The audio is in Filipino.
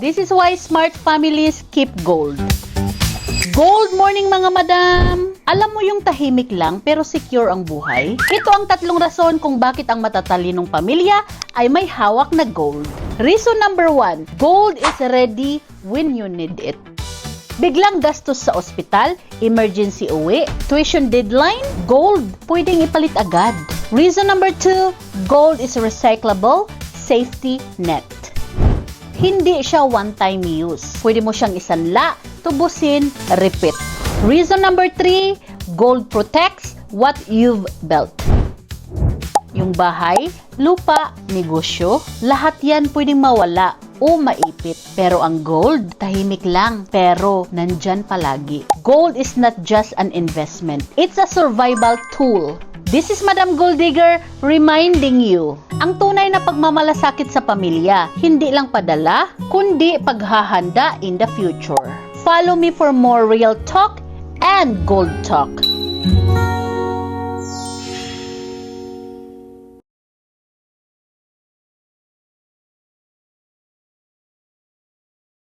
This is why smart families keep gold. Gold morning mga madam! Alam mo yung tahimik lang pero secure ang buhay? Ito ang 3 rason kung bakit ang matatalinong pamilya ay may hawak na gold. Reason number 1, gold is ready when you need it. Biglang gastos sa ospital, emergency uwi, tuition deadline, gold, pwedeng ipalit agad. Reason number 2, gold is recyclable, safety net. Hindi siya one-time use. Pwede mo siyang isanla, tubusin, repeat. Reason number 3, gold protects what you've built. Yung bahay, lupa, negosyo, lahat yan pwedeng mawala o maipit. Pero ang gold, tahimik lang, pero nandyan palagi. Gold is not just an investment. It's a survival tool. This is Madam Gold Digger reminding you, ang tunay na pagmamalasakit sa pamilya, hindi lang padala, kundi paghahanda in the future. Follow me for more real talk and gold talk.